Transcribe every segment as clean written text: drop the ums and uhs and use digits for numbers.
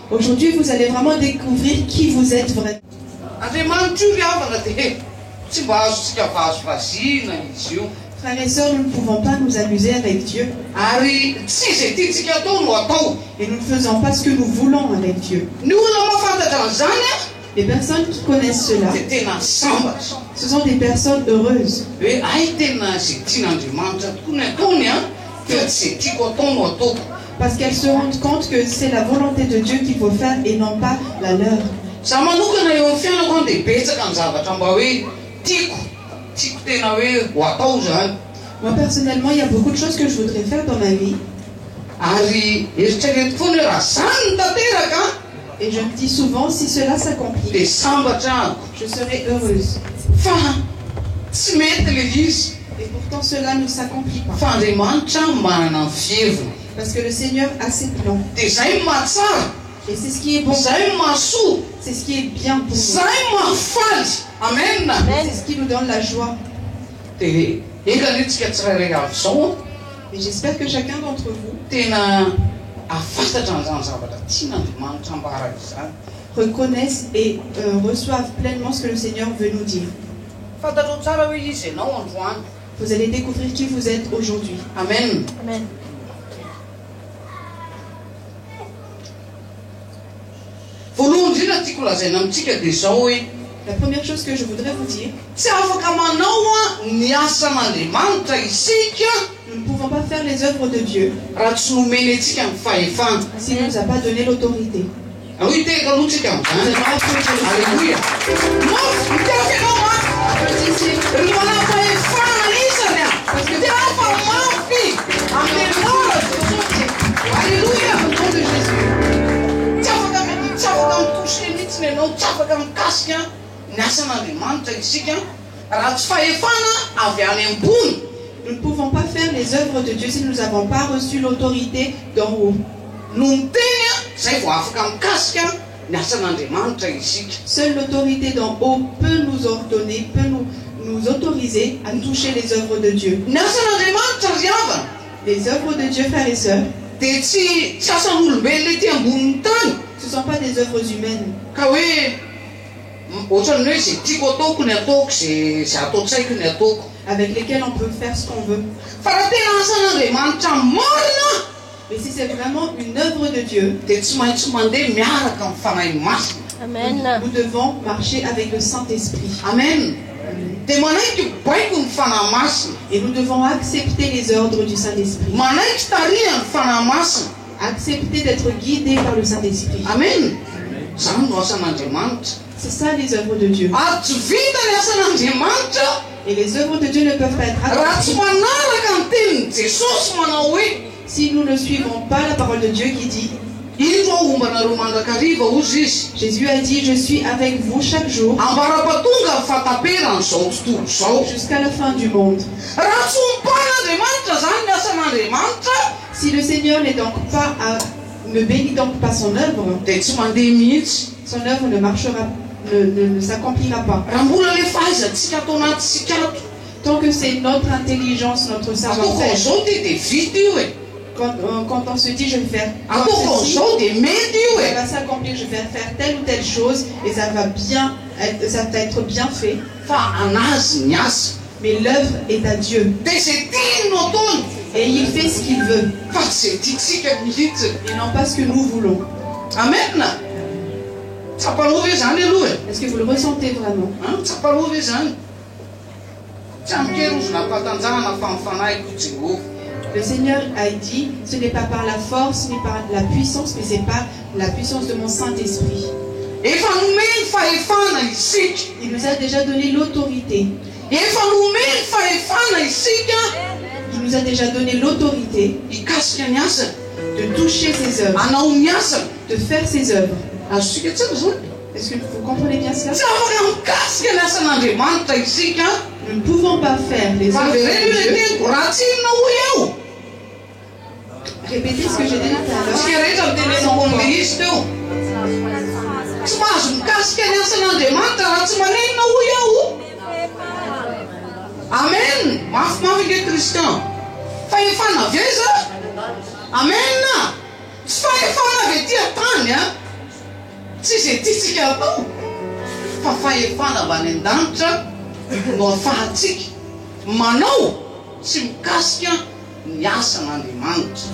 Aujourd'hui, vous allez vraiment découvrir qui vous êtes vraiment. Frères et sœurs, nous ne pouvons pas nous amuser avec Dieu. Et nous ne faisons pas ce que nous voulons avec Dieu. Les personnes qui connaissent cela, ce sont des personnes heureuses. Parce qu'elles se rendent compte que c'est la volonté de Dieu qu'il faut faire et non pas la leur. Moi personnellement, il y a beaucoup de choses que je voudrais faire dans ma vie. Et je me dis souvent, si cela s'accomplit, je serai heureuse. Et pourtant cela ne s'accomplit pas. Parce que le Seigneur a ses plans. Et c'est ce qui est bon. C'est ce qui est bien pour nous. Amen. C'est ce qui nous donne la joie. Et j'espère que chacun d'entre vous reconnaissent et reçoivent pleinement ce que le Seigneur veut nous dire. Vous allez découvrir qui vous êtes aujourd'hui. Amen. Amen. La première chose que je voudrais vous dire, nous ne pouvons pas faire les œuvres de Dieu s'il ne nous a pas donné l'autorité. Alléluia. Au nom de Jésus. Nous ne pouvons pas faire les œuvres de Dieu si nous n'avons pas reçu l'autorité d'en haut. Seule l'autorité d'en haut peut nous ordonner, peut nous autoriser à toucher les œuvres de Dieu. Les œuvres de Dieu, frères et sœurs, ce ne sont pas des œuvres humaines. Avec lesquelles on peut faire ce qu'on veut. Mais si c'est vraiment une œuvre de Dieu, Amen. Nous devons marcher avec le Saint-Esprit. Amen. Et nous devons accepter les ordres du Saint-Esprit. Accepter d'être guidé par le Saint-Esprit. Amen. C'est ça les œuvres de Dieu. Et les œuvres de Dieu ne peuvent pas être accomplies si nous ne suivons pas la parole de Dieu qui dit, Jésus a dit, je suis avec vous chaque jour jusqu'à la fin du monde. Si le Seigneur n'est donc pas ne bénit donc pas son œuvre, son œuvre ne marchera, ne s'accomplira pas. Tant que c'est notre intelligence, notre savoir-faire. Quand on se dit je vais faire ceci, ça va s'accomplir, je vais faire telle ou telle chose et ça va être bien fait. Mais l'œuvre est à Dieu. Et il fait ce qu'il veut. Et non pas ce que nous voulons. Amen. Est-ce que vous le ressentez vraiment? Le Seigneur a dit, ce n'est pas par la force ni par la puissance, mais c'est par la puissance de mon Saint-Esprit. Il nous a déjà donné l'autorité. Il nous a déjà donné l'autorité de toucher ses œuvres, de faire ses œuvres. Est-ce que vous comprenez bien cela? Nous ne pouvons pas faire les œuvres de Dieu. Répétez ce que j'ai dit tout à l'heure. Amen.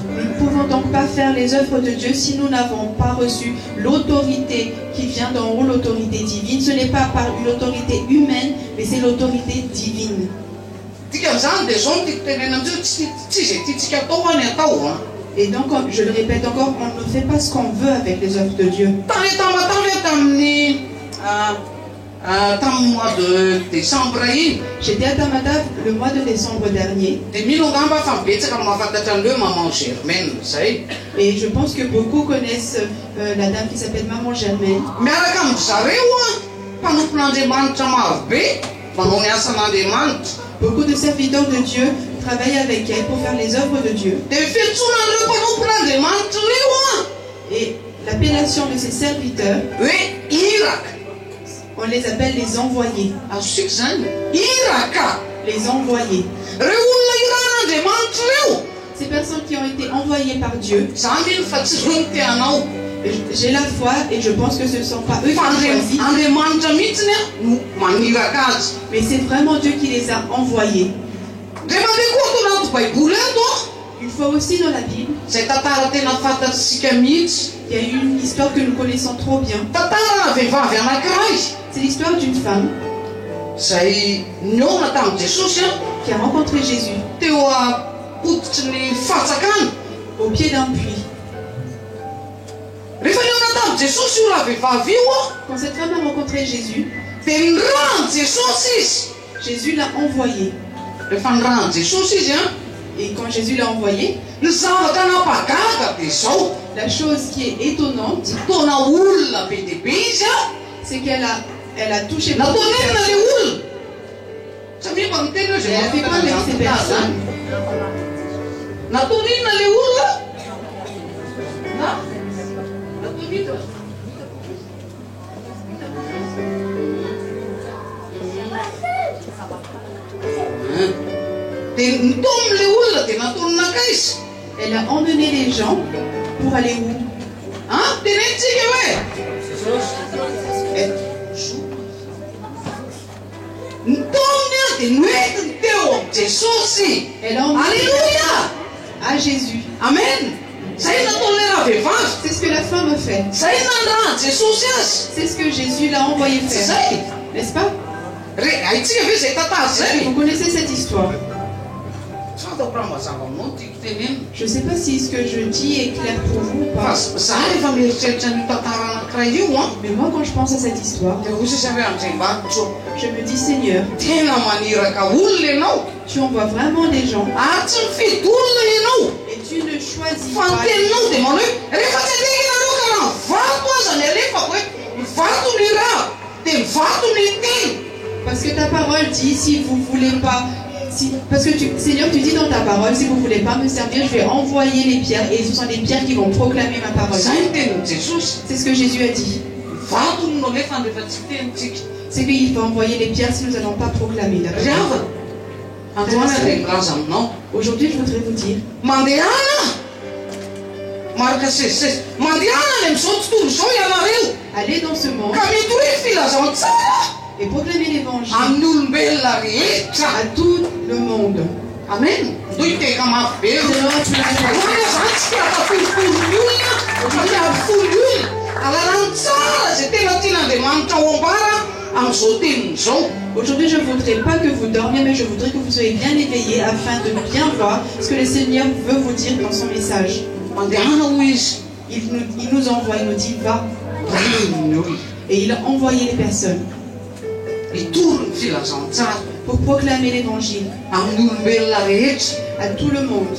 Nous ne pouvons donc pas faire les œuvres de Dieu si nous n'avons pas reçu l'autorité qui vient d'en haut, l'autorité divine. Ce n'est pas par une autorité humaine, mais c'est l'autorité divine. Et donc, je le répète encore, on ne fait pas ce qu'on veut avec les œuvres de Dieu. J'étais à Tamatave le mois de décembre dernier. Et je pense que beaucoup connaissent la dame qui s'appelle Maman Germaine. Beaucoup de serviteurs de Dieu travaillent avec elle pour faire les œuvres de Dieu. Et l'appellation de ces serviteurs, on les appelle les envoyés. Les envoyés. Ces personnes qui ont été envoyées par Dieu. J'ai la foi et je pense que ce ne sont pas eux qui ont choisi. Mais c'est vraiment Dieu qui les a envoyés. Une fois aussi dans la Bible, il y a eu une histoire que nous connaissons trop bien. C'est l'histoire d'une femme qui a rencontré Jésus au pied d'un puits. Quand cette femme a rencontré Jésus, Jésus l'a envoyé. Et quand Jésus l'a envoyé, la chose qui est étonnante, c'est qu'elle a touché beaucoup de personnes. Elle a fait quoi avec ces personnes? Elle a emmené les gens pour aller où? Elle a emmené à Jésus. Amen. C'est ce que la femme fait. C'est ce que Jésus l'a envoyé faire. N'est-ce pas? Vous connaissez cette histoire. Je ne sais pas si ce que je dis est clair pour vous ou pas. Mais moi, quand je pense à cette histoire, je me dis, Seigneur, tu envoies vraiment des gens et tu ne choisis pas. Parce que ta parole dit, si vous ne voulez pas, parce que Seigneur, tu dis dans ta parole, si vous ne voulez pas me servir, je vais envoyer les pierres, et ce sont les pierres qui vont proclamer ma parole. C'est ce que Jésus a dit. C'est qu'il va envoyer les pierres si nous n'allons pas proclamer. Aujourd'hui, je voudrais vous dire, allez dans ce monde et proclamer l'évangile à tout le monde. Amen. Aujourd'hui, je ne voudrais pas que vous dormiez, mais je voudrais que vous soyez bien éveillés afin de bien voir ce que le Seigneur veut vous dire dans son message. Il nous envoie, il nous dit va. Et il a envoyé les personnes pour proclamer l'évangile à tout le monde.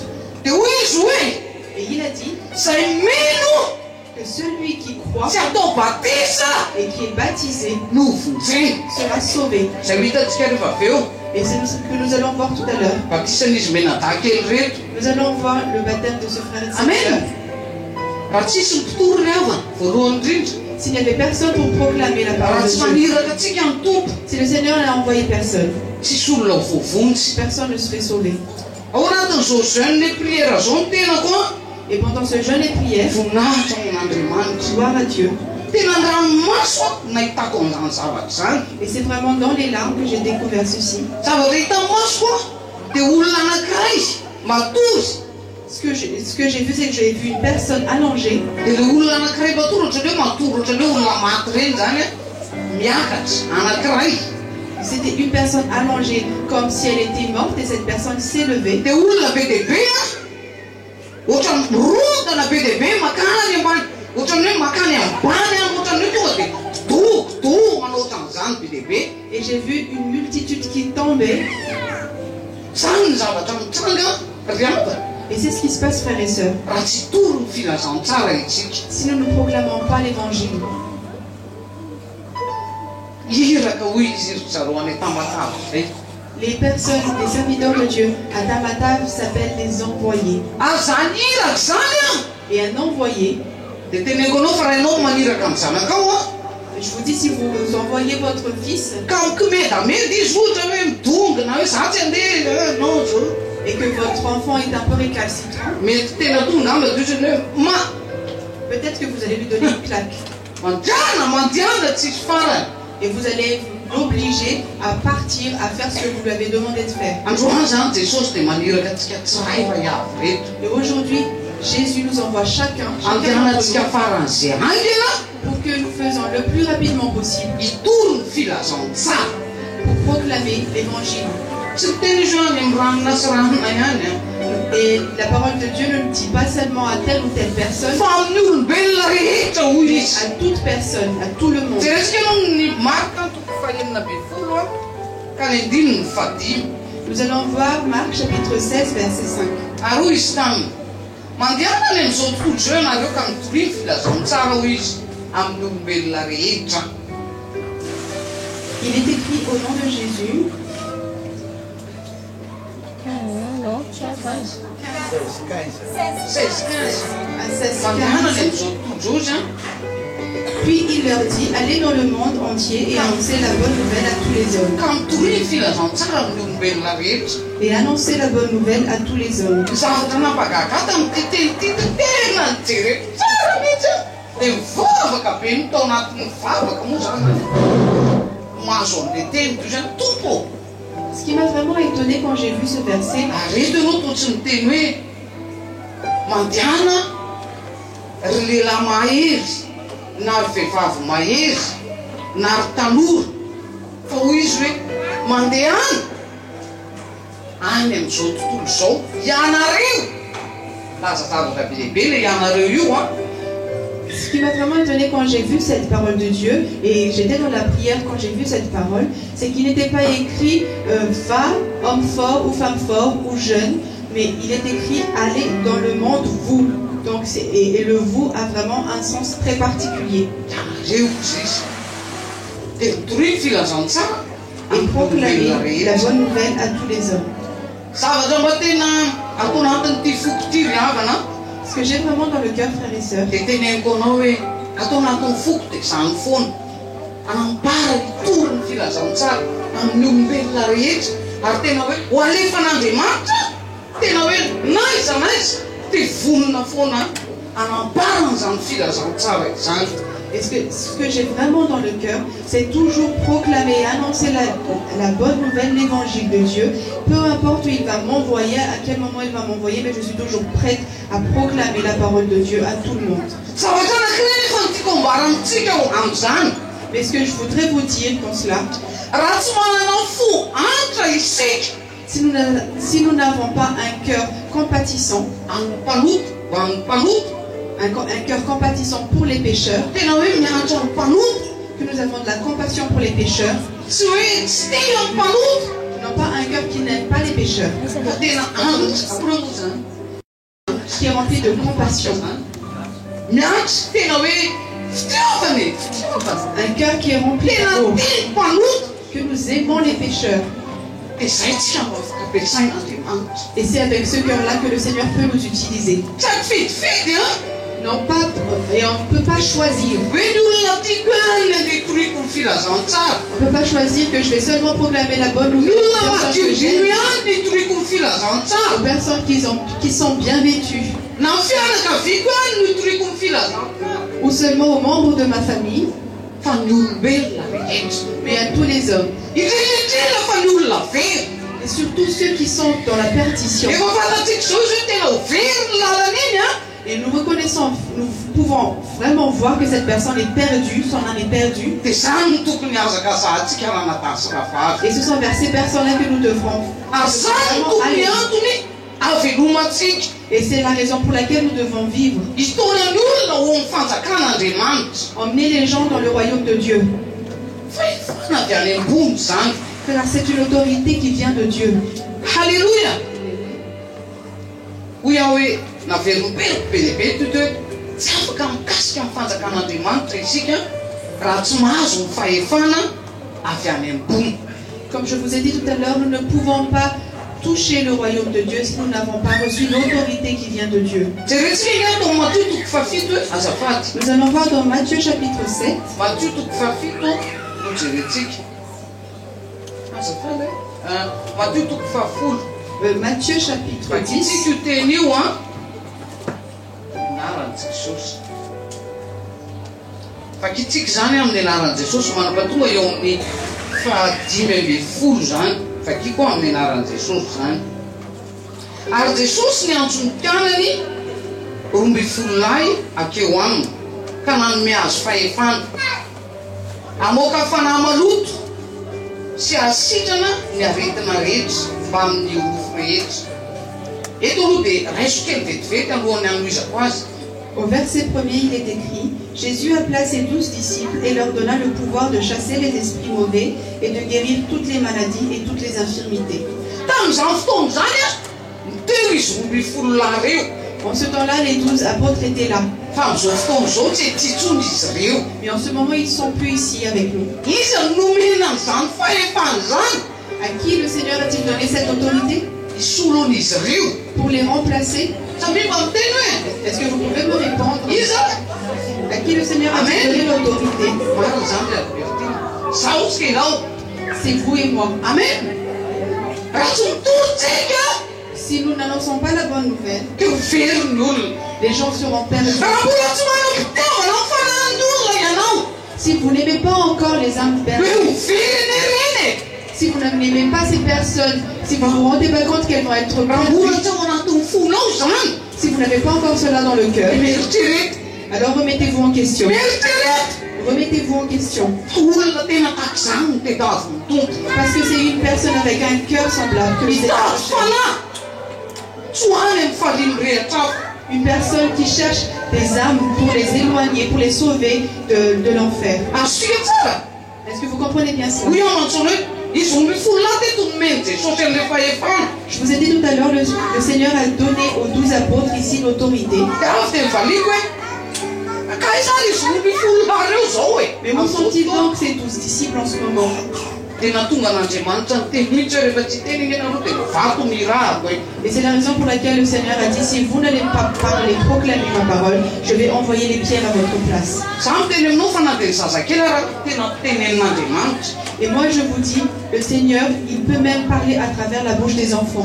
Et il a dit que celui qui croit et qui est baptisé sera sauvé. Et c'est ce que nous allons voir tout à l'heure. Nous allons voir le baptême de ce frère et de cette sœur. S'il n'y avait personne pour proclamer la parole de Dieu, si le Seigneur n'a envoyé personne, personne ne serait sauvé. Et pendant ce jeûne et prière, gloire à Dieu. Et c'est vraiment dans les larmes que j'ai découvert ceci. Ce que j'ai vu, c'est que j'ai vu une personne allongée. C'était une personne allongée comme si elle était morte et cette personne s'est levée. Et j'ai vu une multitude qui tombait. Et c'est ce qui se passe, frères et sœurs. Si nous ne proclamons pas l'évangile, les personnes, les serviteurs de Dieu à Tamatav s'appellent les envoyés. Et un envoyé, je vous dis, si vous envoyez votre fils et que votre enfant est un peu récalcitrant, peut-être que vous allez lui donner une claque. Et vous allez l'obliger à partir, à faire ce que vous lui avez demandé de faire. Et aujourd'hui, Jésus nous envoie chacun pour que nous faisons le plus rapidement possible pour proclamer l'évangile. Et la parole de Dieu ne le dit pas seulement à telle ou telle personne, mais à toute personne, à tout le monde. Nous allons voir Marc chapitre 16 verset 5. Il est écrit au nom de Jésus. Puis il leur dit, allez dans le monde entier et annoncez la bonne nouvelle à tous les hommes. Et annoncez la bonne nouvelle à tous les hommes. Ce qui m'a vraiment étonné quand j'ai vu ce verset, ce qui m'a vraiment étonné quand j'ai vu cette parole de Dieu, et j'étais dans la prière quand j'ai vu cette parole, c'est qu'il n'était pas écrit va, homme fort ou femme fort ou jeune, mais il est écrit allez dans le monde vous. Donc et le vous a vraiment un sens très particulier. Et proclamer la bonne nouvelle à tous les hommes. Ce que j'ai vraiment dans le cœur, frères et sœurs, et ce que j'ai vraiment dans le cœur, c'est toujours proclamer et annoncer la bonne nouvelle, l'évangile de Dieu. Peu importe où il va m'envoyer, à quel moment il va m'envoyer, mais je suis toujours prête à proclamer la parole de Dieu à tout le monde. Mais ce que je voudrais vous dire dans cela, si nous n'avons pas un cœur compatissant, un cœur compatissant pour les pécheurs, que nous avons de la compassion pour les pécheurs, non pas un cœur qui n'aime pas les pécheurs, qui est rempli de compassion, un cœur qui est rempli d'amour, que nous aimons les pécheurs. Et c'est avec ce cœur-là que le Seigneur peut nous utiliser. Non pas, et on ne peut pas choisir. On ne peut pas choisir que je vais seulement proclamer la bonne nouvelle aux personnes qui sont bien vêtues. Ou seulement aux membres de ma famille. Mais à tous les hommes. Et surtout ceux qui sont dans la perdition. Et nous reconnaissons, nous pouvons vraiment voir que cette personne est perdue, son âme est perdue. Et ce sont vers ces personnes-là que nous devrons aller. Et c'est la raison pour laquelle nous devons vivre. Emmener les gens dans le royaume de Dieu. Car c'est une autorité qui vient de Dieu. Alléluia. Oui, oui. Comme je vous ai dit tout à l'heure, nous ne pouvons pas toucher le royaume de Dieu si nous n'avons pas reçu l'autorité qui vient de Dieu. Nous allons voir dans Matthieu chapitre 7. Matthieu chapitre 10. Au verset 1er, il est écrit: Jésus appela ses 12 disciples et leur donna le pouvoir de chasser les esprits mauvais et de guérir toutes les maladies et toutes les infirmités. En ce temps-là, les 12 apôtres étaient là. Mais en ce moment, ils ne sont plus ici avec nous. À qui le Seigneur a-t-il donné cette autorité? Pour les remplacer. Est-ce que vous pouvez me répondre? À qui le Seigneur a donné l'autorité? C'est vous et moi. Amen. Si nous n'annonçons pas la bonne nouvelle, les gens seront perdus. Si vous n'aimez pas encore les âmes perdues, si vous n'aimez pas ces personnes, si vous ne vous rendez pas compte qu'elles vont être perdues, si vous n'avez pas encore cela dans le cœur, alors remettez-vous en question. Remettez-vous en question. Parce que c'est une personne avec un cœur semblable que vous êtes. Une personne qui cherche des âmes pour les éloigner, pour les sauver de l'enfer. Est-ce que vous comprenez bien ça? Je vous ai dit tout à l'heure, le Seigneur a donné aux 12 apôtres ici l'autorité. Mais où sont-ils donc ces 12 disciples en ce moment? Et c'est la raison pour laquelle le Seigneur a dit: si vous n'allez pas parler, proclamer ma parole, je vais envoyer les pierres à votre place. Et moi je vous dis, le Seigneur, il peut même parler à travers la bouche des enfants.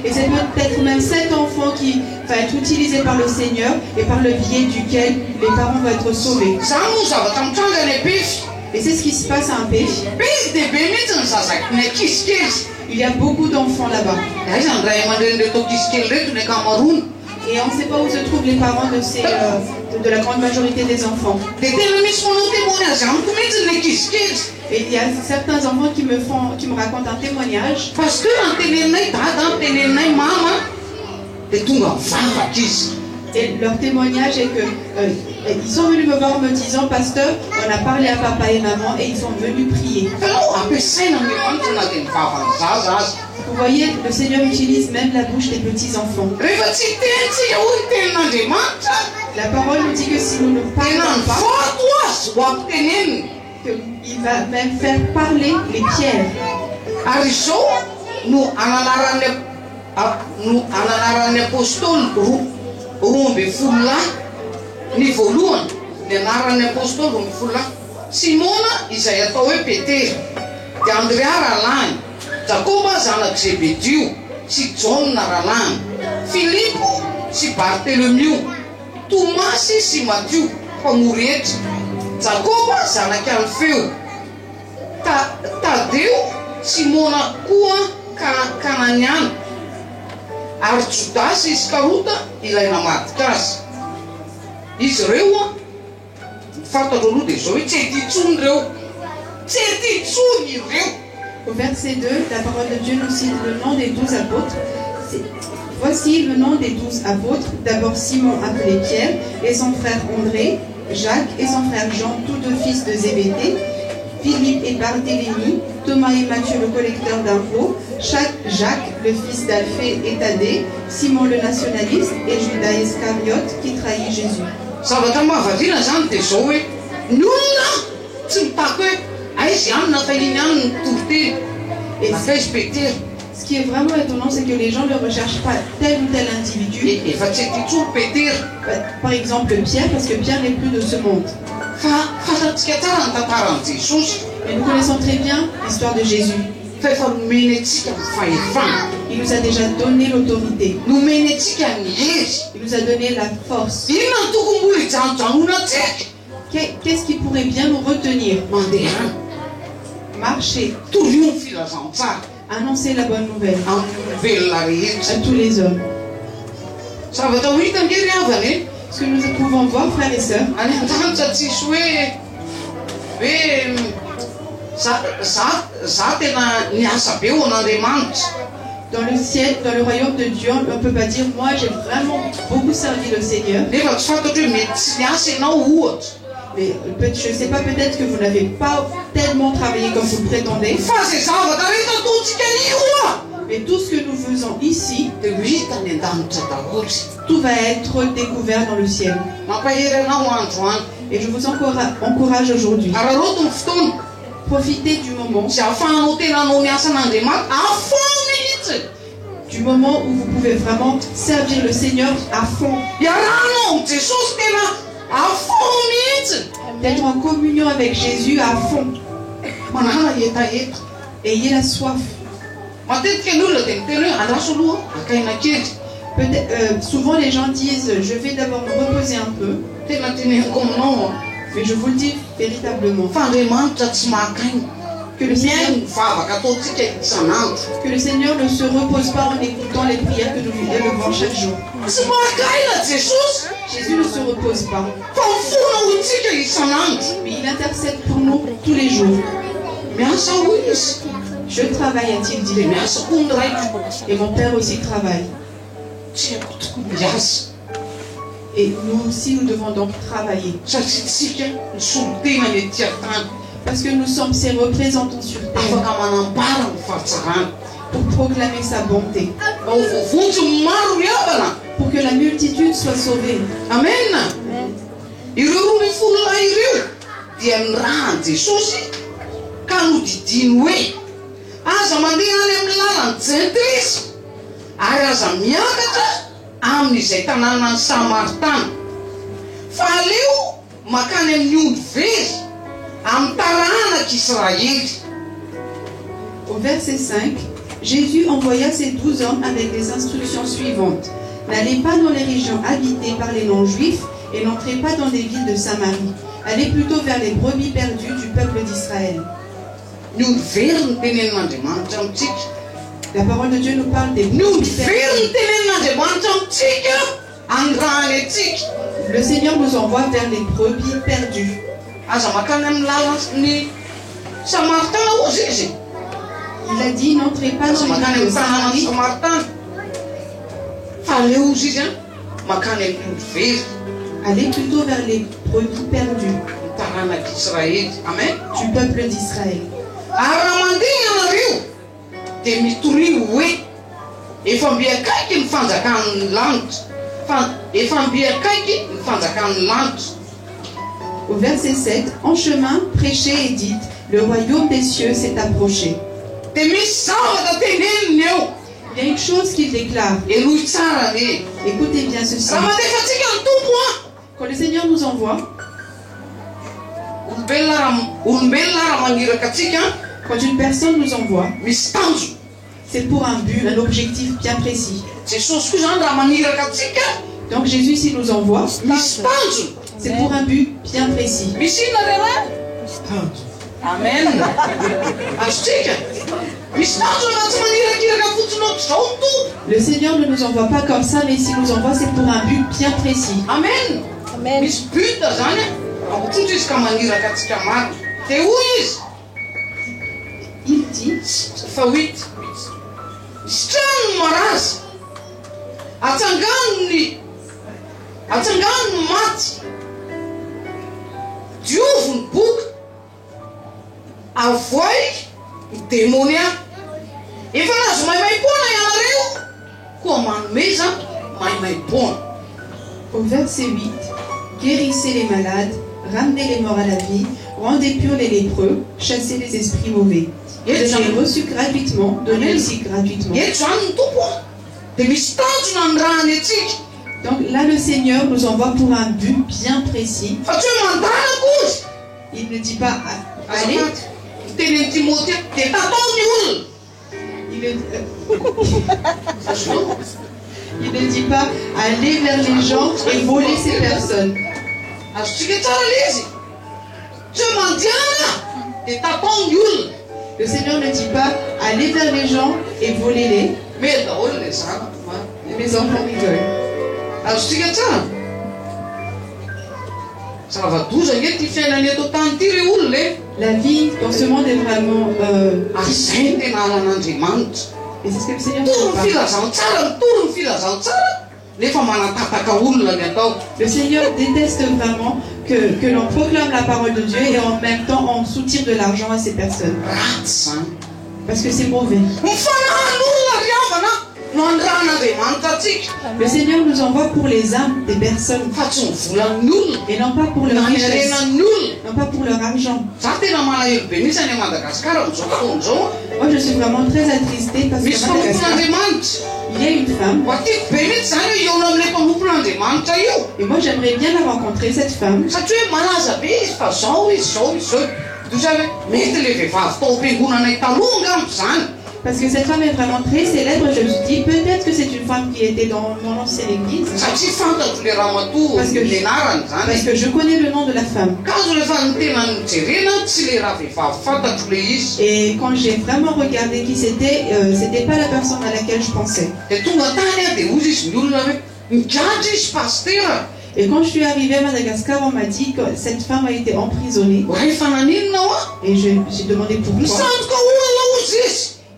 Et c'est peut-être même cet enfant qui va être utilisé par le Seigneur et par le biais duquel les parents vont être sauvés. Et c'est ce qui se passe à un pays. Il y a beaucoup d'enfants là-bas. Et on ne sait pas où se trouvent les parents de la grande majorité des enfants. Et il y a certains enfants qui me racontent un témoignage. Parce que et leur témoignage est que ils sont venus me voir en me disant: pasteur, on a parlé à papa et maman et ils sont venus prier. Vous voyez, le Seigneur utilise même la bouche des petits enfants. La parole nous dit que si nous ne parlons pas, il va même faire parler les pierres. ananarany apôstôly roa amby folo lahy ny voalohany ny anarany apôstôly roa amby folo lahy Simona izay atao hoe Petera dia Andrea ralany Jakoba zanak Zebedio sy John ralany Filipo sy Bartolomeo Tomasy sy Matthieu mpamoretra Jakoba zanak Alfeo Tadeo Simona koa Kananiana ary Jodasy Iskarota ilay namadika azy izy reo fantatro aloha dia zao hoe tsy ety reo tsy ety reo. Au verset 2, la parole de Dieu nous cite le nom des 12 apôtres. Voici le nom des 12 apôtres. D'abord Simon appelé Pierre et son frère André, Jacques et son frère Jean, tous deux fils de Zébédée, Philippe et Barthélemy, Thomas et Matthieu le collecteur d'impôts, Jacques le fils d'Alphée et Thaddée, Simon le nationaliste et Judas Iscariote qui trahit Jésus. Zavatra mahavariana zany dia zao hoe ny olona tsy mitaky hoe aizy ihany natahiny ihany ny toriteny nataizy Petera. Ce qui est vraiment étonnant, c'est que les gens ne recherchent pas tel ou tel individu. Efa tsy ety intsony Petera. Par exemple Pierre, parce que Pierre n'est plus de ce monde. Fantatsika tsara ny tantaran'i Jesosy. Mais nous connaissons très bien l'histoire de Jésus. Fa efa nomeny antsika ny fahefana. Il nous a déjà donné l'autorité. Nomeny antsika ny hery. Il nous a donné la force. Inona ny tokony mbola hijanojanoana antsika? Qu'est-ce qui pourrait bien nous retenir? Mandeha Marcher. Toroy ny filazantsara. Annoncer la bonne nouvelle à tous les hommes. Ce que nous pouvons voir, frères et sœurs, dans le ciel, dans le royaume de Dieu, on ne peut pas dire moi j'ai vraiment beaucoup servi le Seigneur. Mais je ne sais pas, peut-être que vous n'avez pas tellement travaillé comme vous le prétendez. Mais tout ce que nous faisons ici, tout va être découvert dans le ciel. Et je vous encourage aujourd'hui. Profitez du moment. Du moment où vous pouvez vraiment servir le Seigneur à fond. D'être en communion avec Jésus à fond. Ayez la soif. Souvent les gens disent je vais d'abord me reposer un peu. Mais je vous le dis véritablement. Que le Seigneur ne se repose pas en écoutant les prières que nous lui élevons chaque jour. Jésus ne se repose pas. Mais il intercède pour nous tous les jours. Je travaille, a-t-il dit. Et mon Père aussi travaille. Et nous aussi, nous devons donc travailler. Parce que nous sommes ses représentants sur terre. Pour proclamer sa bonté. Pour que la multitude soit sauvée. Amen. Au verset 5, Jésus envoya ses 12 hommes avec les instructions suivantes. N'allez pas dans les régions habitées par les non-juifs et n'entrez pas dans les villes de Samarie. Allez plutôt vers les brebis perdues du peuple d'Israël. La parole de Dieu nous parle des brebis perdues. Le Seigneur nous envoie vers les brebis perdues. Il a dit n'entrez pas dans les villes de Samarie. Allez plutôt vers les brebis perdues du peuple d'Israël. Au verset 7, en chemin, prêchez et dites, le royaume des cieux s'est approché. Il y a une chose qu'il déclare. Écoutez bien ceci. Quand le Seigneur nous envoie, quand une personne nous envoie, c'est pour un but, un objectif bien précis. Donc Jésus, s'il nous envoie, c'est pour un but bien précis. Amen. Le Seigneur ne nous envoie pas comme ça, mais s'il nous envoie, c'est pour un but bien précis. Amen. Amen. Il dit, au verset 8, guérissez les malades, ramenez les morts à la vie, rendez purs les lépreux, chassez les esprits mauvais. Je l'ai reçu gratuitement, donnez aussi gratuitement. Donc là, le Seigneur nous envoie pour un but bien précis. Il ne dit pas allez. Il ne dit pas aller vers les gens et voler ces personnes. Le Seigneur ne dit pas aller vers les gens et voler-les. Les enfants rigolent. La vie dans ce monde est vraiment et c'est ce que le Seigneur ne fait pas. Le Seigneur déteste vraiment que l'on proclame la parole de Dieu et en même temps on soutire de l'argent à ces personnes. Parce que c'est mauvais. Le Seigneur nous envoie pour les âmes des personnes et non pas pour leur richesse, non pas pour leur argent. Moi je suis vraiment très attristée parce que il y a une femme et moi j'aimerais bien la rencontrer, cette femme. Parce que cette femme est vraiment très célèbre, je me suis dit peut-être que c'est une femme qui était dans mon ancienne église. Parce que je connais le nom de la femme. Et quand j'ai vraiment regardé qui c'était, c'était pas la personne à laquelle je pensais. Et quand je suis arrivée à Madagascar, on m'a dit que cette femme a été emprisonnée. Et j'ai demandé pourquoi.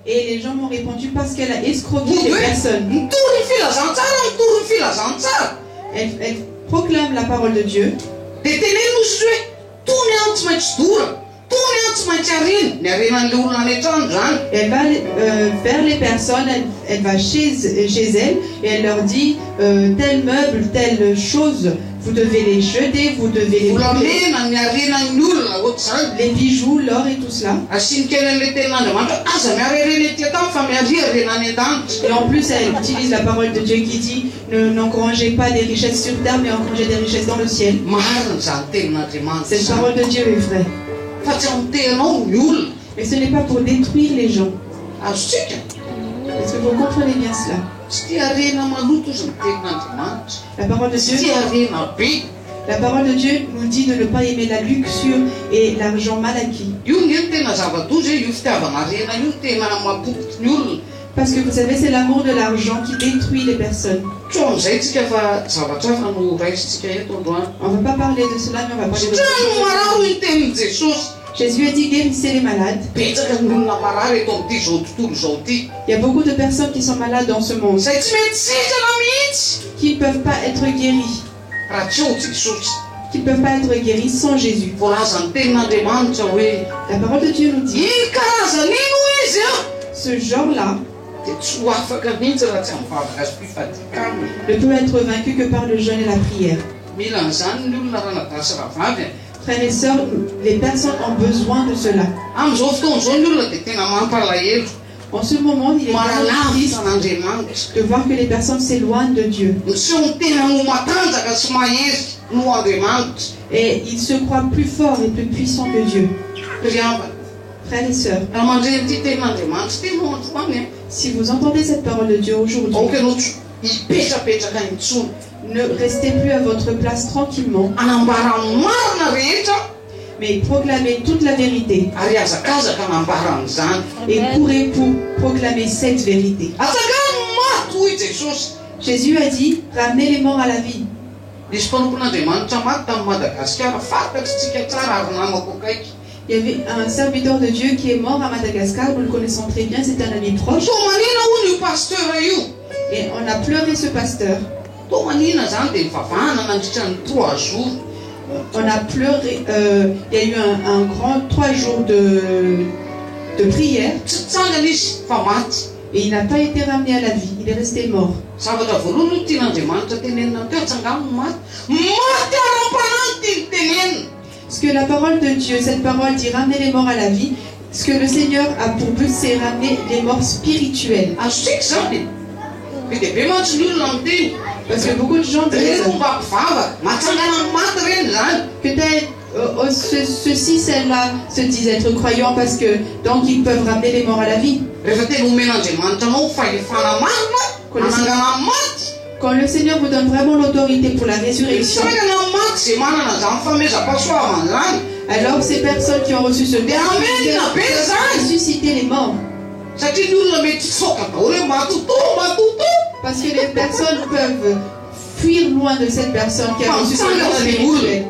Et les gens m'ont répondu parce qu'elle a escroqué les personnes. Elle proclame la parole de Dieu. Elle va vers les personnes, elle va chez elles et elle leur dit tel meuble, telle chose, vous devez les jeter, vous devez les brûler. Les bijoux, l'or et tout cela. Et en plus, elle utilise la parole de Dieu qui dit n'engrangez pas des richesses sur terre, mais engrangez des richesses dans le ciel. Cette parole de Dieu est vraie. Mais ce n'est pas pour détruire les gens. Est-ce que vous comprenez bien cela? La parole de Dieu nous dit de ne pas aimer la luxure et l'argent mal acquis. Parce que vous savez, c'est l'amour de l'argent qui détruit les personnes. On ne va pas parler de cela, mais on va parler de cela. Jésus a dit guérissez les malades. Il y a beaucoup de personnes qui sont malades dans ce monde, qui ne peuvent pas être guéries. Qui ne peuvent pas être guéris sans Jésus. La parole de Dieu nous dit ce genre-là ne peut être vaincu que par le jeûne et la prière. Frères et sœurs, les personnes ont besoin de cela. En ce moment, il est vraiment triste de voir que les personnes s'éloignent de Dieu. Et ils se croient plus forts et plus puissants que Dieu. Frères et sœurs, si vous entendez cette parole de Dieu aujourd'hui, ne restez plus à votre place tranquillement, mais proclamez toute la vérité. Et courez pour proclamer cette vérité. Jésus a dit, ramenez les morts à la vie. Il y avait un serviteur de Dieu qui est mort à Madagascar, nous le connaissons très bien, c'est un ami proche. Et on a pleuré ce pasteur. On a pleuré, il y a eu un grand 3 jours de prière. Et il n'a pas été ramené à la vie, il est resté mort. Ce que la parole de Dieu, cette parole dit ramener les morts à la vie, ce que le Seigneur a pour but, c'est ramener les morts spirituels. Parce que beaucoup de gens disent peut-être ceci, celle-là se disent être croyants parce que donc ils peuvent ramener les morts à la vie. Quand le Seigneur vous donne vraiment l'autorité pour la résurrection, alors ces personnes qui ont reçu ce don peuvent ressusciter les morts. Parce que les personnes peuvent fuir loin de cette personne qui a reçu ce don spirituel.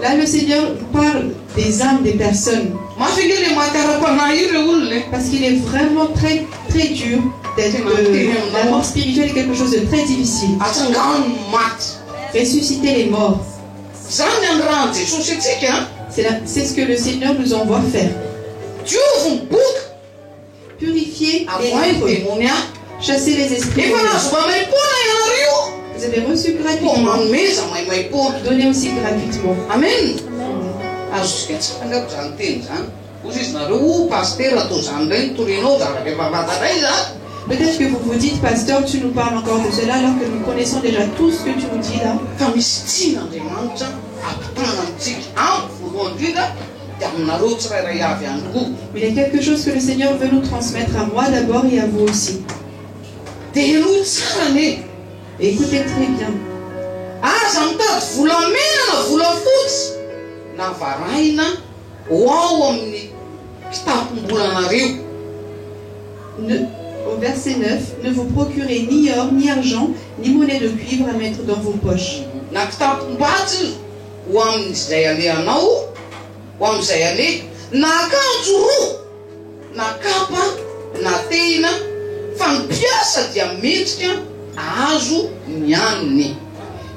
Là, le Seigneur parle des âmes des personnes. Parce qu'il est vraiment très, très dur d'être. La mort spirituelle est quelque chose de très difficile. Ressusciter les morts. C'est ce que le Seigneur nous envoie faire. Purifier les lépreux. Chasser les esprits. Vous avez reçu gratuitement. Donnez aussi gratuitement. Amen. Peut-être que vous vous dites, pasteur, tu nous parles encore de cela alors que nous connaissons déjà tout ce que tu nous dis là. Mais il y a quelque chose que le Seigneur veut nous transmettre à moi d'abord et à vous aussi. Écoutez très bien. Au verset 9, ne vous procurez ni or, ni argent, ni monnaie de cuivre à mettre dans vos poches.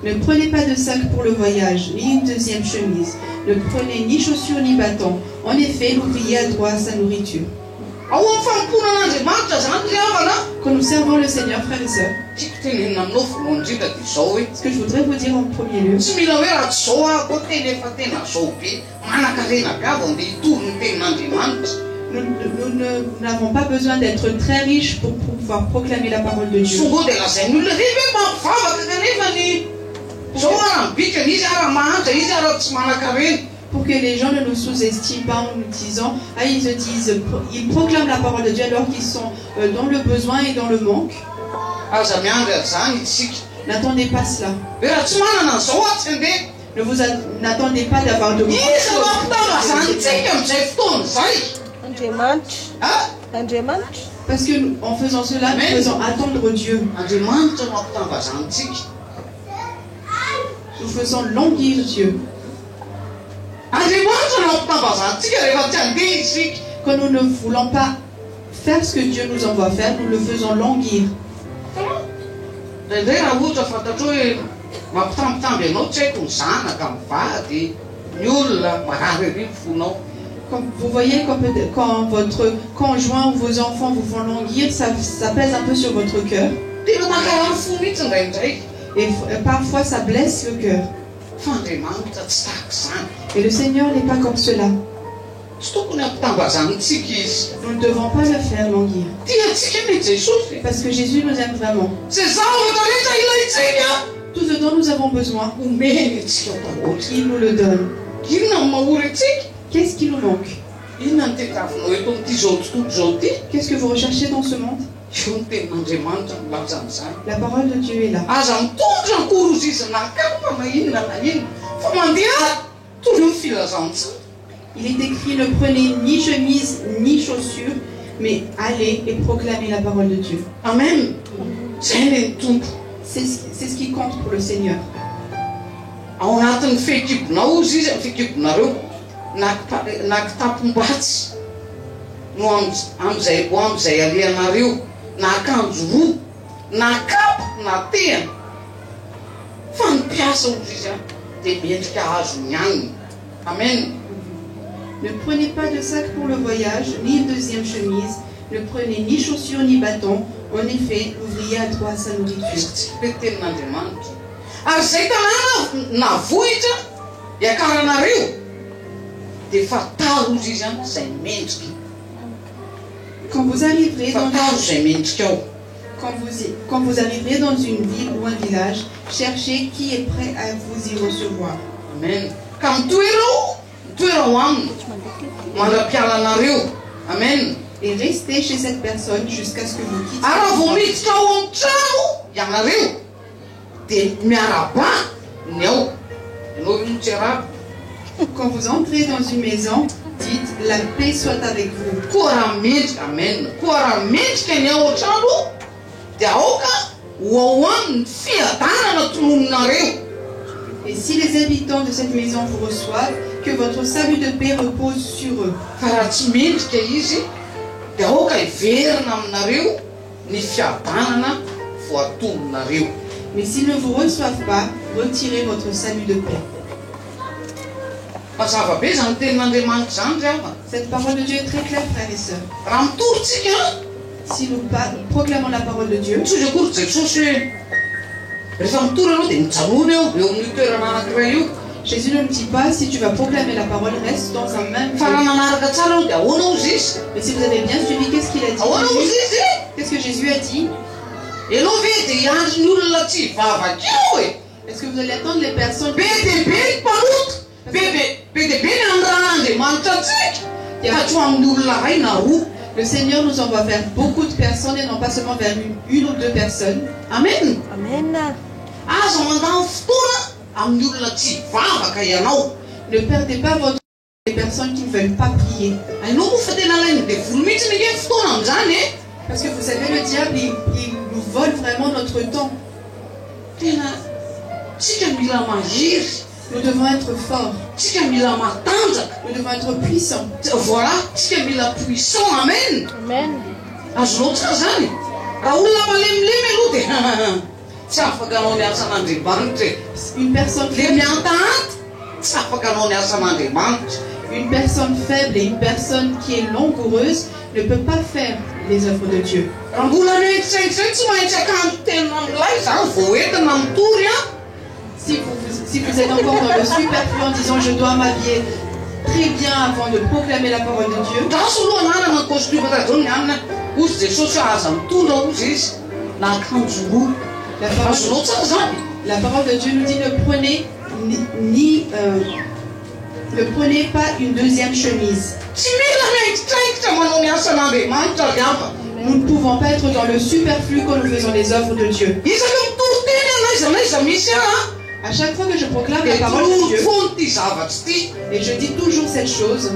Ne prenez pas de sac pour le voyage, ni une deuxième chemise. Ne prenez ni chaussures ni bâtons. En effet, l'ouvrier a droit à sa nourriture. Quand nous servons le Seigneur, frères et sœurs, ce que je voudrais vous dire en premier lieu, nous n'avons pas besoin d'être très riches pour pouvoir proclamer la parole de Dieu. Pour que les gens ne nous sous-estiment pas en nous disant, ils proclament la parole de Dieu alors qu'ils sont dans le besoin et dans le manque. N'attendez pas cela. Ne vous n'attendez pas d'avoir de parce que en faisant cela, nous faisons attendre Dieu. Nous faisons languir Dieu. Quand nous ne voulons pas faire ce que Dieu nous envoie faire, nous le faisons languir. Comme vous voyez, quand votre conjoint ou vos enfants vous font languir, ça pèse un peu sur votre cœur. Et parfois ça blesse le cœur. Et le Seigneur n'est pas comme cela. Nous ne devons pas le faire languir. Parce que Jésus nous aime vraiment. Tout ce dont nous avons besoin, il nous le donne. Qu'est-ce qui nous manque? Qu'est-ce que vous recherchez dans ce monde? La parole de Dieu est là. Il est écrit: ne prenez ni chemise ni chaussures, mais allez et proclamez la parole de Dieu. Amen. C'est ce qui compte pour le Seigneur. Amen. Ne prenez pas de sac pour le voyage, ni de deuxième chemise. Ne prenez ni chaussures ni bâton. En effet, l'ouvrier a droit à sa nourriture. Quand vous arriverez dans une ville ou un village, cherchez qui est prêt à vous y recevoir. Amen. Amen. Et restez chez cette personne jusqu'à ce que vous quittiez. Quand vous entrez dans une maison, dites: la paix soit avec vous. Amen. Et si les habitants de cette maison vous reçoivent, que votre salut de paix repose sur eux. Mais s'ils ne vous reçoivent pas, retirez votre salut de paix. Cette parole de Dieu est très claire, frères et sœurs. Si nous proclamons la parole de Dieu, Jésus ne dit pas: si tu vas proclamer la parole, reste dans un même lieu. Mais si vous avez bien suivi, qu'est-ce qu'il a dit? Qu'est-ce que Jésus a dit? Est-ce que vous allez attendre les personnes? Le Seigneur nous envoie vers beaucoup de personnes et non pas seulement vers une ou deux personnes. Amen. Amen. Ne perdez pas votre temps les personnes qui ne veulent pas prier. Parce que vous savez, le diable, il nous vole vraiment notre temps. Nous devons être forts. Nous devons être puissants. Voilà. Amen. Amen. Une personne faible et une personne qui est langoureuse ne peut pas faire les œuvres de Dieu. Si vous êtes encore dans le superflu en disant: je dois m'habiller très bien avant de proclamer la parole de Dieu, la parole de Dieu nous dit: ne prenez pas une deuxième chemise. Nous ne pouvons pas être dans le superflu quand nous faisons les œuvres de Dieu. À chaque fois que je proclame la parole de Dieu, et je dis toujours cette chose,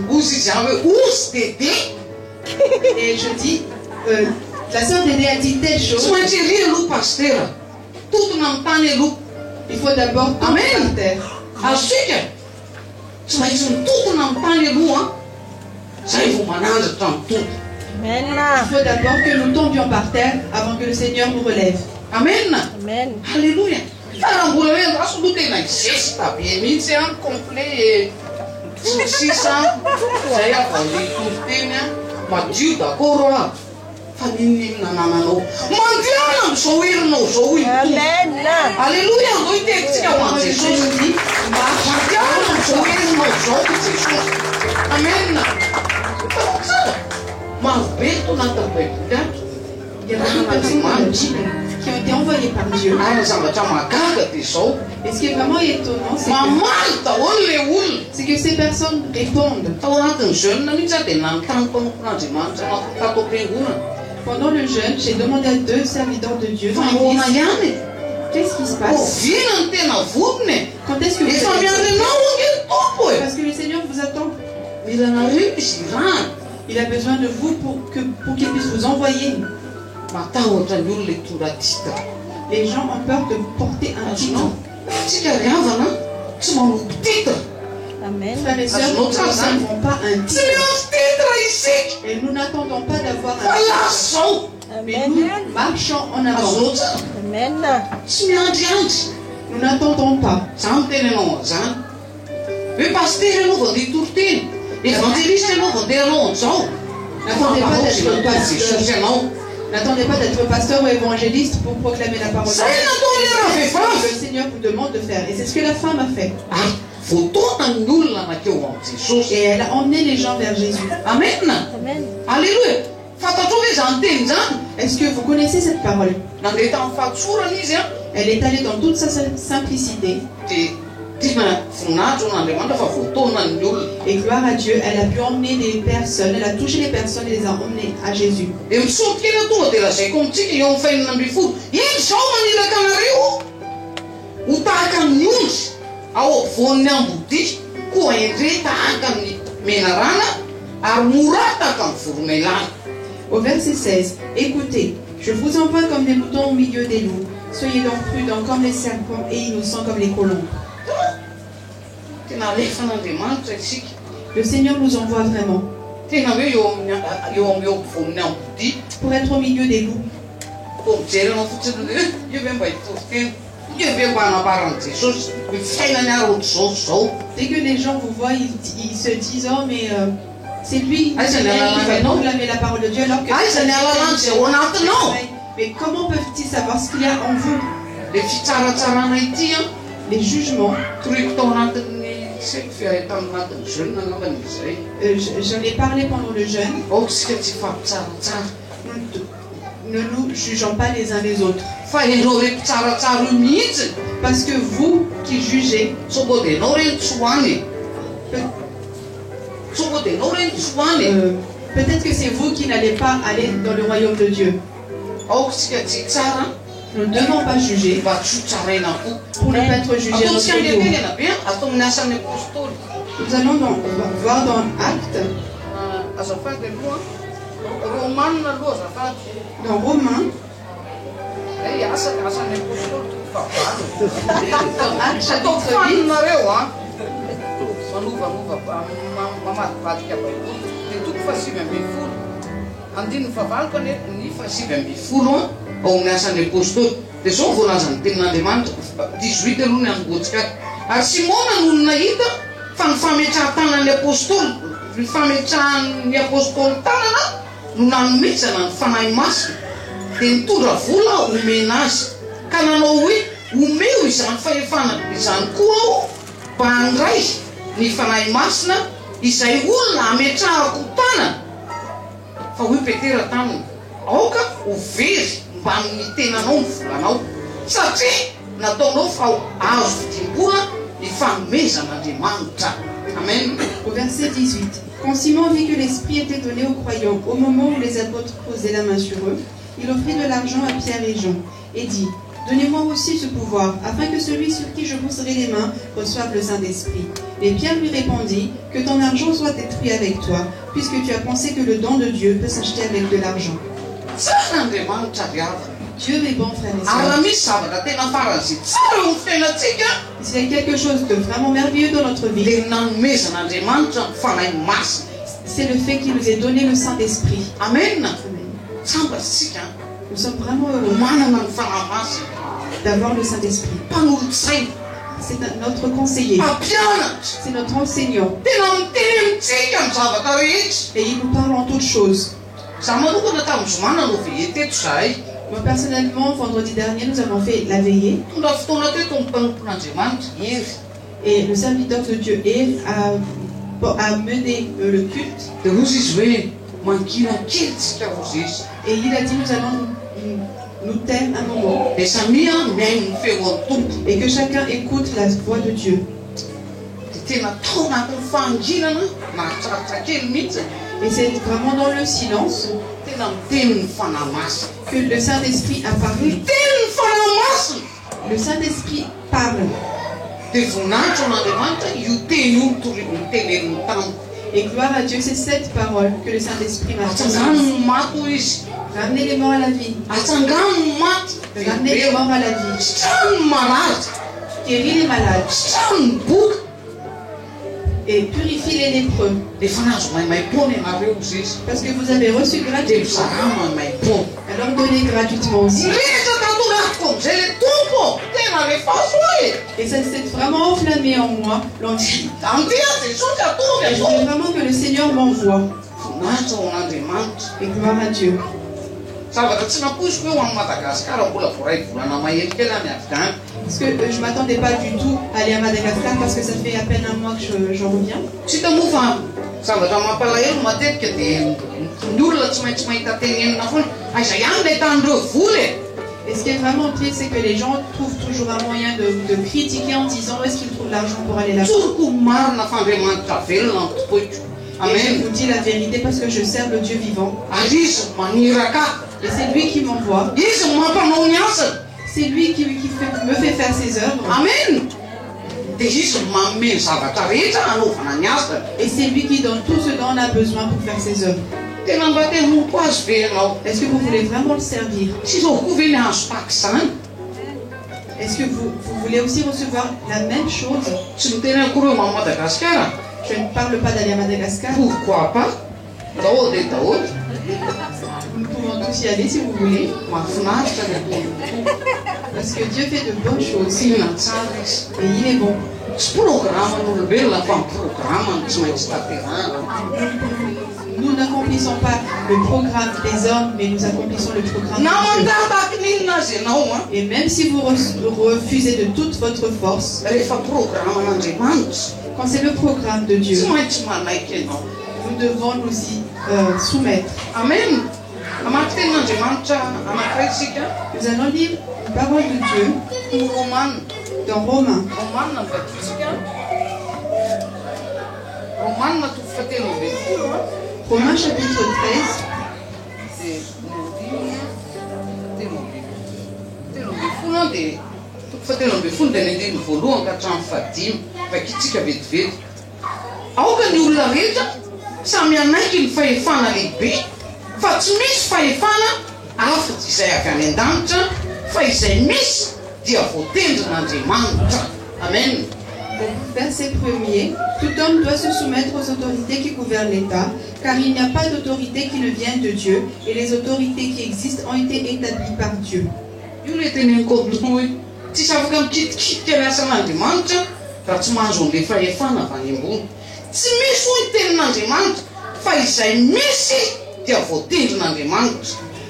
et je dis, la sœur Dédé a dit telle chose, il faut d'abord tomber par terre. Amen. Il faut d'abord que nous tombions par terre avant que le Seigneur nous relève. Amen. Amen. Alléluia. Complet. Amen. Il y a beaucoup de personnes dans la Bible qui ont été envoyées par Dieu. Et ce qui est vraiment étonnant, c'est que ces personnes répondent. Pendant le jeûne, j'ai demandé à 2 serviteurs de Dieu dans l'église, qu'est-ce qui se passe? Quand est-ce que vous allez? Parce que le Seigneur vous attend. Il a besoin de vous pour qu'il puisse vous envoyer. Les gens ont peur de porter un titre. Amen. Frères et sœurs, nous n'avons pas un titre. Et nous n'attendons pas d'avoir un titre. Mais nous marchons en avant. Amen. Nous n'attendons pas. N'attendez pas d'être pasteur ou évangéliste pour proclamer la parole de Dieu. Le Seigneur vous demande de faire. Et c'est ce que la femme a fait. Et elle a emmené les gens vers Jésus. Amen. Amen. Alléluia. Est-ce que vous connaissez cette parole? Elle est allée dans toute sa simplicité. Et gloire à Dieu, elle a pu emmener des personnes, elle a touché les personnes et les a emmenées à Jésus. Au verset 16, écoutez, je vous envoie comme des moutons au milieu des loups. Soyez donc prudents comme les serpents et innocents comme les colombes. Le Seigneur nous envoie vraiment pour être au milieu des loups. Dès que les gens vous voient, ils se disent, oh mais c'est lui qui va proclamer la parole de Dieu alors que... Mais comment peuvent-ils savoir ce qu'il y a en vous? Les jugements. J'en ai parlé pendant le jeûne. Ne nous jugeons pas les uns les autres. Parce que vous qui jugez, peut-être que c'est vous qui n'allez pas aller dans le royaume de Dieu. Nous ne devons pas juger pour ne pas être jugés. Nous allons voir dans Actes, dans Romains, dans Actes chapitre Amen. Au verset 18. Quand Simon vit que l'Esprit était donné aux croyants au moment où les apôtres posaient la main sur eux, il offrit de l'argent à Pierre et Jean et dit, donnez-moi aussi ce pouvoir, afin que celui sur qui je poserai les mains reçoive le Saint-Esprit. Et Pierre lui répondit, que ton argent soit détruit avec toi, puisque tu as pensé que le don de Dieu peut s'acheter avec de l'argent. Dieu est bon, frères et sœurs. S'il y a quelque chose de vraiment merveilleux dans notre vie, c'est le fait qu'il nous ait donné le Saint-Esprit. Amen. Nous sommes vraiment heureux d'avoir le Saint-Esprit. C'est notre conseiller. C'est notre enseignant. Et il nous parle en toutes choses. Moi personnellement, vendredi dernier, nous avons fait la veillée. Et le serviteur de Dieu a mené le culte. Et il a dit, nous allons nous taire un moment. Et que chacun écoute la voix de Dieu. Et c'est vraiment dans le silence que le Saint-Esprit a parlé. Le Saint-Esprit parle. Et gloire à Dieu, c'est cette parole que le Saint-Esprit m'a transmise. Ramenez les morts à la vie. Ramenez les morts à la vie. Guéris les malades. Et purifiez les lépreux. Parce que vous avez reçu gratuitement. Alors donnez gratuitement aussi. Et ça s'est vraiment enflammé en moi, l'envie. Et je veux vraiment que le Seigneur m'envoie. Et gloire à Dieu. Parce que je ne m'attendais pas du tout à aller à Madagascar parce que ça fait à peine un mois que j'en reviens. Et ce qui est vraiment triste, c'est que les gens trouvent toujours un moyen de critiquer en disant où est-ce qu'ils trouvent l'argent pour aller là-bas. Et je vous dis la vérité parce que je sers le Dieu vivant. Et c'est lui qui m'envoie. C'est lui qui me fait faire ses œuvres. Amen. Et c'est lui qui donne tout ce dont on a besoin pour faire ses œuvres. Est-ce que vous voulez vraiment le servir? Est-ce que vous voulez aussi recevoir la même chose? Je ne parle pas d'aller à Madagascar. Pourquoi pas? Nous pouvons tous y aller si vous voulez. Parce que Dieu fait de bonnes choses. Et il est bon. Nous n'accomplissons pas le programme des hommes, mais nous accomplissons le programme de Dieu. Et même si vous refusez de toute votre force, quand c'est le programme de Dieu, nous devons nous y soumettre. Amen. Nous allons lire la parole de Dieu dans Romains. Romains chapitre 13. Amen. Verset 1er. Tout homme doit se soumettre aux autorités qui gouvernent l'État, car il n'y a pas d'autorité qui ne vienne de Dieu, et les autorités qui existent ont été établies par Dieu.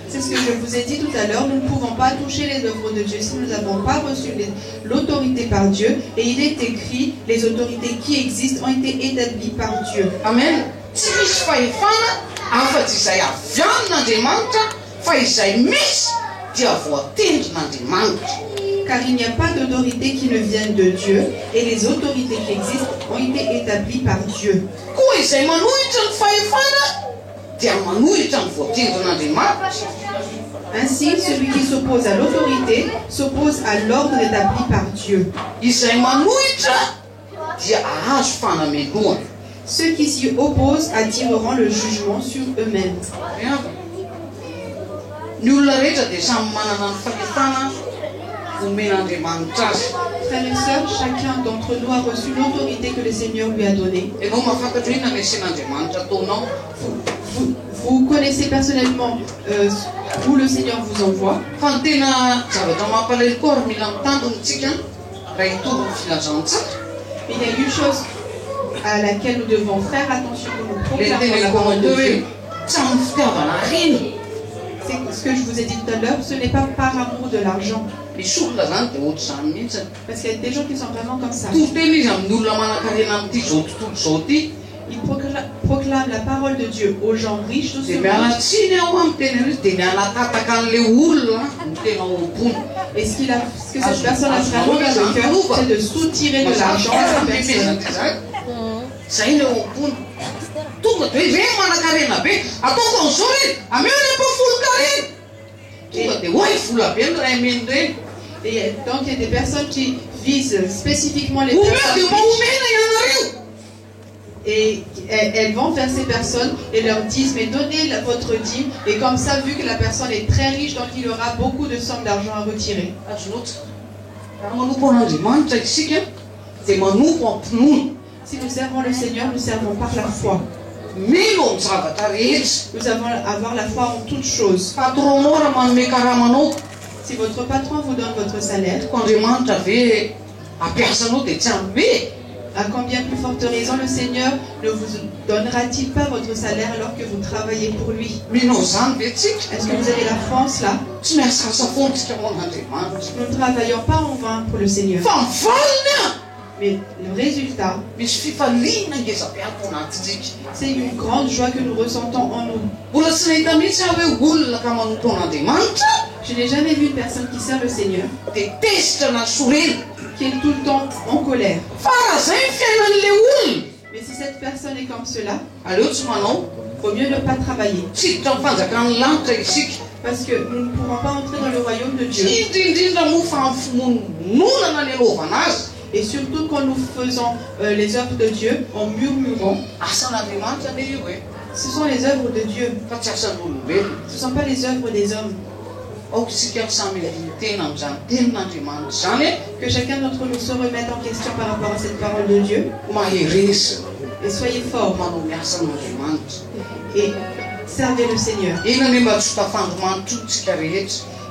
C'est ce que je vous ai dit tout à l'heure, nous ne pouvons pas toucher les œuvres de Dieu si nous n'avons pas reçu l'autorité par Dieu. Et il est écrit, les autorités qui existent ont été établies par Dieu. Amen. Car il n'y a pas d'autorité qui ne vienne de Dieu, et les autorités qui existent ont été établies par Dieu. Ainsi, celui qui s'oppose à l'autorité s'oppose à l'ordre établi par Dieu. Ceux qui s'y opposent attireront le jugement sur eux-mêmes. Frères et sœurs, chacun d'entre nous a reçu l'autorité que le Seigneur lui a donnée. Vous connaissez personnellement où le Seigneur vous envoie. Il y a une chose à laquelle nous devons faire attention quand nous proclamons la parole de Dieu. C'est ce que je vous ai dit tout à l'heure, ce n'est pas par amour de l'argent. Parce qu'il y a des gens qui sont vraiment comme ça. Il proclame la parole de Dieu aux gens riches de ce monde. Et ce que cette personne a vraiment dans le cœur, c'est de soutirer de l'argent à cette personne. Et donc il y a des personnes qui visent spécifiquement les personnes riches. Et elles vont vers ces personnes et leur disent, mais donnez votre dîme. Et comme ça, vu que la personne est très riche, donc il aura beaucoup de sommes d'argent à retirer. Si nous servons le Seigneur, nous servons par la foi. Nous avons avoir la foi en toutes choses. Si votre patron vous donne votre salaire, à combien plus forte raison le Seigneur ne vous donnera-t-il pas votre salaire alors que vous travaillez pour lui? Est-ce que vous avez la foi en cela? Nous ne travaillons pas en vain pour le Seigneur. Mais le résultat, c'est une grande joie que nous ressentons en nous. Je n'ai jamais vu une personne qui sert le Seigneur qui est tout le temps en colère. Mais si cette personne est comme cela, il vaut mieux ne pas travailler. Parce que nous ne pourrons pas entrer dans le royaume de Dieu. Et surtout quand nous faisons les œuvres de Dieu en murmurant. Ce sont les œuvres de Dieu. Ce ne sont pas les œuvres des hommes. Que chacun d'entre nous se remette en question par rapport à cette parole de Dieu. Et soyez forts. Et servez le Seigneur.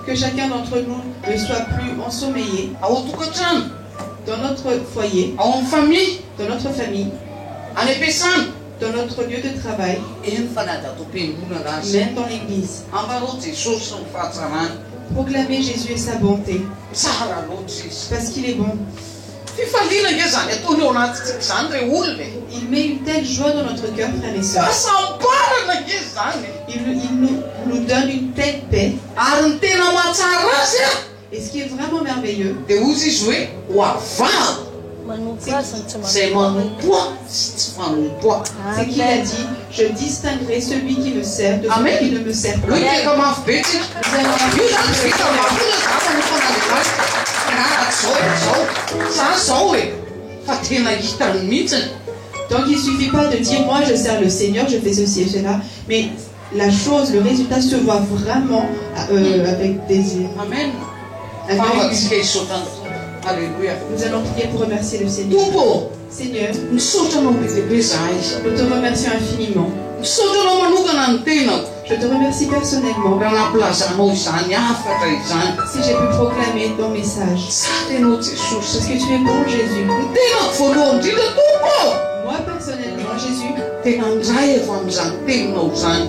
Que chacun d'entre nous ne soit plus ensommeillé dans notre foyer, dans notre famille, dans notre lieu de travail, même dans l'église. Proclamez Jésus et sa bonté, parce qu'il est bon. Il met une telle joie dans notre cœur, frères et sœurs. Il nous donne une telle paix. Et ce qui est vraiment merveilleux, c'est qu'il a dit, je distinguerai celui qui me sert de celui qui ne me sert pas. Donc il ne suffit pas de dire, moi je sers le Seigneur, je fais ceci et cela, mais la chose, le résultat se voit vraiment avec des... Amen. Alléluia. Nous allons prier pour remercier le Seigneur. Seigneur, nous te remercions infiniment. Je te remercie personnellement si j'ai pu proclamer ton message. Parce que tu es bon, Jésus. Moi personnellement, Jésus,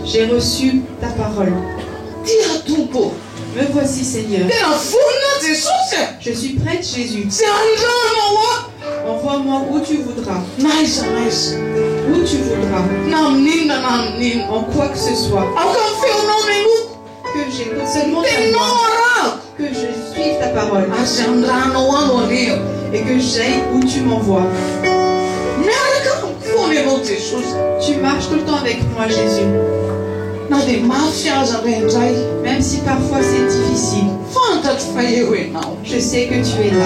j'ai reçu ta parole. Me voici, Seigneur. Je suis prête, Jésus. Envoie-moi où tu voudras. Où tu voudras. En quoi que ce soit. Que j'écoute seulement ta voix. Que je suive ta parole. Et que j'aille où tu m'envoies. Tu marches tout le temps avec moi, Jésus. Même si parfois c'est difficile, je sais que tu es là.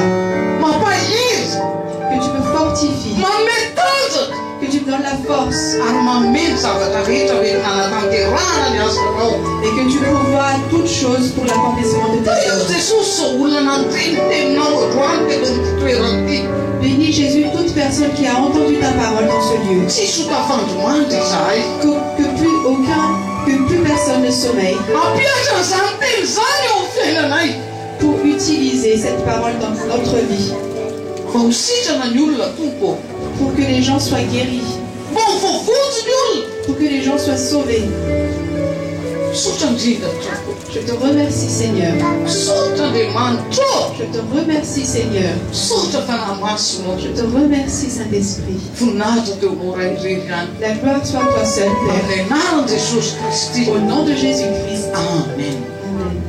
Que tu me fortifies. Que tu me donnes la force. Et que tu pourvois à toutes choses pour l'accomplissement de ta œuvre. Bénis Jésus toute personne qui a entendu ta parole dans ce lieu. Que plus personne ne sommeille. Pour utiliser cette parole dans notre vie. Pour que les gens soient guéris. Pour que les gens soient sauvés. Je te remercie, Seigneur. Je te remercie, Seigneur. Je te remercie, Saint-Esprit. La gloire soit à toi seul, Père. Au nom de Jésus-Christ. Amen. Amen.